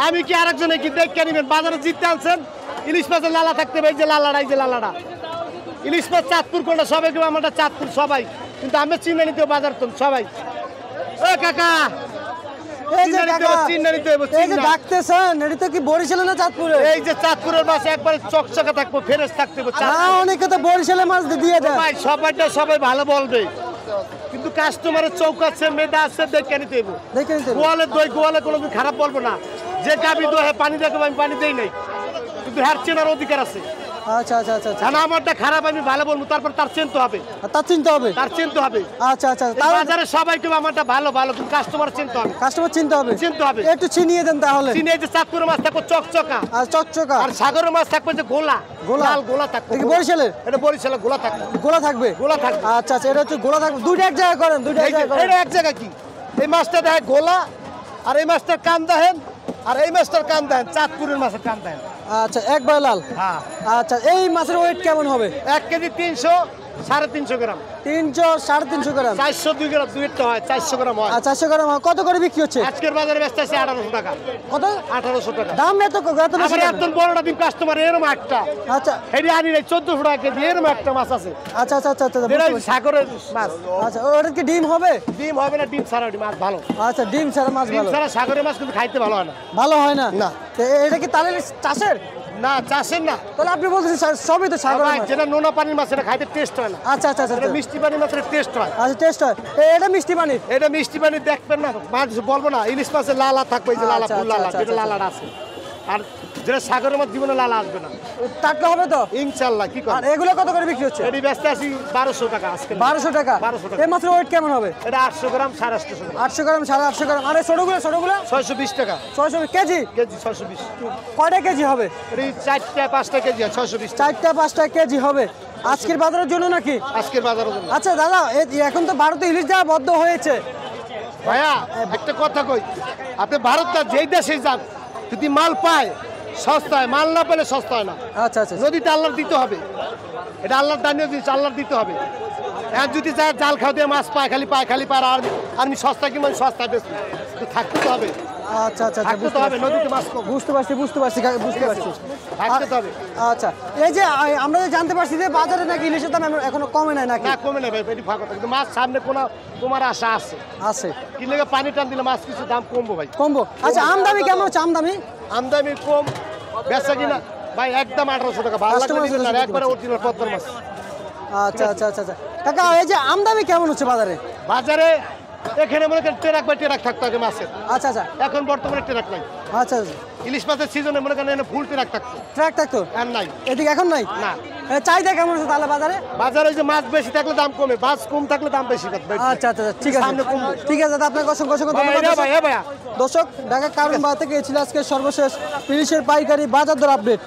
আমি কি আরেকজনে কি দেখে নিবেন? বাজারে জিততে আনছেন, ইলিশ মাছের লালা থাকতে হবে। এই যে লালাটা, এই যে লালাটা ইলিশ মাছ চাঁদপুর কোনটা সবাই কেউ আমারটা চাঁদপুর সবাই, কিন্তু আমি চিনে নিতে বাজার তো সবাই। ও কাকা এই যে ডাকতেছেন, এটা তো কি বরিশালে না চাঁদপুরে? এই যে চাঁদপুরের মাছ একবারে চকচকা থাকবো, ফ্রেশ থাকতে হবে। অনেকে তো বরিশালে মাছ দিয়ে দেয় ভাই, সবাই ভালো বলবে, কিন্তু কাস্টমারের চৌক আছে, মেধা আছে, দেখে নিতে হইব। গোয়ালের দই, গোয়ালে কোনোদিন খারাপ বলবো না। যে গাবি দই পানি দেখবো, আমি পানি দেই নাই, কিন্তু হ্যার চেনার অধিকার আছে। আচ্ছা আচ্ছা আচ্ছা আচ্ছা। আমারটা খারাপ আমি ভালো বলবো, তারপর তার চিনতে হবে, তার চিনতে হবে। আচ্ছা আচ্ছা। বাজারে সবাই কেউ আমারটা ভালো কিন্তু কাস্টমার চিনতে হবে। চিনতে হবে। একটু চিনিয়ে দেন তাহলে। চিনিয়ে যে চাঁদপুরের মাছ থাকবে চকচকা আর চকচকা, আর সাগরের মাছ থাকবে যে গোলা লাল গোলা থাকবে। বরিশালের এটা বরিশালের গোলা থাকবে। গোলা থাকবে। আচ্ছা আচ্ছা, এটা হচ্ছে গোলা থাকবে। দুইটা এক জায়গায় করেন, দুইটা এক জায়গায় করেন। এটা এক জায়গা কি? এই মাছটা দেখে গোলা, আর এই মাছটার কান দেখেন, আর এই মাছটার কান দেখেন, চাঁদপুরের মাছের কান দেখেন। আচ্ছা, একবার লাল। হ্যাঁ। আচ্ছা, এই মাছের ওয়েট কেমন হবে? 1 কেজি 300, 350 গ্রাম। 300, 350 গ্রাম। 402 গ্রাম, দুইটা হয় 400 গ্রাম হয়। 400 গ্রাম হয়। কত করে বিক্রি হচ্ছে আজকের বাজারে বেচতে আছে 1800 টাকা। কত? 1800 টাকা। দাম এত বেশি? এত বড়টা দিন কাস্টমার এরকম একটা। আচ্ছা, এটি আনি নাই 1400 টাকা কেজি, এরকম একটা মাছ আছে। আচ্ছা আচ্ছা আচ্ছা। সাগরের মাছ। আচ্ছা, ওটা কি ডিম হবে? ডিম হবে না, ডিম ছাড়া মাছ ভালো। আচ্ছা, ডিম ছাড়া মাছ ভালো। ডিম ছাড়া সাগরের মাছ কিন্তু খাইতে ভালো হয় না। ভালো হয় না? না। এটা কি তাহলে চাষের? না, চাষের না। তাহলে আপনি বলতেছেন সবই তো সাগরের মাছ। যেটা নোনা পানির মাছ, এটা খাইতে টেস্ট হয় না। আচ্ছা আচ্ছা আচ্ছা। মিষ্টি পানির মাছের টেস্ট হয়। আচ্ছা, টেস্ট হয়। এটা মিষ্টি পানি? এটা মিষ্টি পানি দেখবেন না, মাছ বলবো না। ইলিশ মাছের লালা থাকবে, এই যে লালা, ফুল লালা, যেটা লালাটা আছে। আর যেটা সাগরের মাছ জীবনে লালা আসবে না। টাটকা হবে তো ইনশাআল্লাহ। কি করে? আর এগুলো কত করে বিক্রি হচ্ছে? এটি বেচতে আসি 1200 টাকা আজকে। 1200 টাকা? 1200 টাকা। এই মাছের ওয়েট কেমন হবে? এটা 800 গ্রাম, 850 গ্রাম। 800 গ্রাম, 850 গ্রাম। আর এই ছোটগুলো? 620 টাকা 600 কেজি? কেজি 620। কয়টা কেজি হবে? এটি 4টা 5টা কেজি হয় 620। 4টা 5টা কেজি হবে আজকের বাজারের জন্য নাকি? আজকের বাজারের জন্য। আচ্ছা দাদা, এখন তো ভারতে ইলিশ দেওয়া বন্ধ হয়েছে। ভাইয়া একটা কথা কই, আপনি ভারতটা যেই দেশে যান, যদি মাল পায় সস্তায়, মাল না পেলে সস্তা হয় না। আচ্ছা আচ্ছা। নদীতে আল্লাহর দিতে হবে, এটা আল্লাহর দানীয় জিনিস, আল্লাহর দিতে হবে। আর যদি যায় জাল খাওয়া দিয়ে মাছ পায়, খালি পায় আর আমি সস্তা কি মানে সস্তা বেশি থাকতে তো হবে। আচ্ছা আচ্ছা, থাকতে তো হবে, নদীতে মাছ কম। বুঝতে পারছি। থাকতে তো হবে। আচ্ছা, এই যে আমরা যে জানতে পারছি যে বাজারে নাকি ইলিশের দাম এখনো কমে নাই নাকি? না, কমে নাই ভাই, এটি ফাঁকা থাকে, কিন্তু মাছ সামনে তোমার আশা আছে। কিনলে পানি টান দিলে মাছ কিছু দাম কমবো ভাই, কমবো। আচ্ছা, আমদানি কেমন হচ্ছে? আমদানি কম, বেচা কিনা ভাই একদম 1800 টাকা। ভালো লাগবে না, একবারে অরিজিনাল পদ্মার মাছ। আচ্ছা আচ্ছা আচ্ছা আচ্ছা। কাকা, এই যে আমদানি কেমন হচ্ছে বাজারে? বাজারে এখানে মনে করেন ট্রাক বাই ট্রাক থাকতো আগে মাছের। আচ্ছা আচ্ছা। এখন বর্তমানে ট্রাক নাই। আচ্ছা, ইলিশ মাছের সিজনে মনে করেন ফুল ট্রাক থাকতো। ট্রাক থাকতো? আর নাই। এদিকে এখন নাই? না। চাহিদা কেমন আছে তাহলে বাজারে? বাজারে যে মাছ বেশি থাকলে দাম কমে, মাছ কম থাকলে দাম বেশি। আচ্ছা আচ্ছা, ঠিক আছে। ঠিক আছে দাদা, আপনাকে অসংখ্য ধন্যবাদ। দর্শক, ঢাকা কারণ বাজার থেকে ছিল আজকে সর্বশেষ ইলিশের পাইকারি বাজার দর আপডেট।